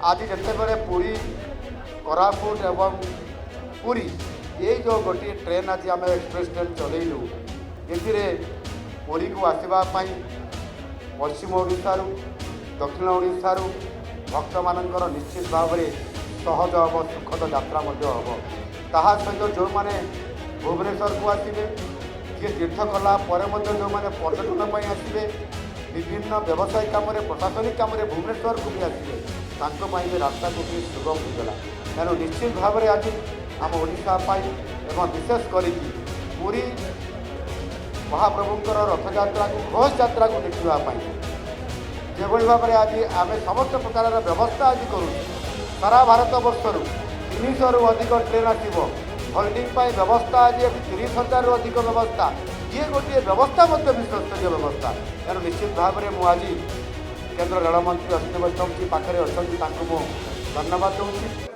आज जितेबाला पुरी कोरापुट एवं पुरी ये जो गोटे ट्रेन आज आम एक्सप्रेस ट्रेन चलैलु ये पुरी को आसवाई पश्चिम ओडिशार दक्षिण ओडिशार भक्त मानकर निश्चित भाव में सहज हम सुखद यात्रा हम ताहा सहित जो मैंने भुवनेश्वर को आसवे किए तीर्थ कला जो मैंने पर्यटन आसवे विभिन्न व्यवसायिक कम प्रशासनिक कम भुवनेश्वर को भी आसवे भी रास्ता को भी सुगम होगा तेणु निश्चित भाव में आज आम ओडापी एवं विशेषकर पुरी महाप्रभुंर रथयात्रा को घोष यात्रा को देखापी जो भाव में आज आम समस्त प्रकार व्यवस्था आज करूँ सारा भारत वर्षर 300 रु अधिक ट्रेन आसव होल्डिंग व्यवस्था आज 30,000 रु अधिक व्यवस्था ये गोटे व्यवस्था विश्वस्तरीय व्यवस्था तेणु निश्चित भाव में मुझे केंद्र रेलमंत्री अश्विनी वैष्णव जी पाखे अच्छा धन्यवाद दूँ।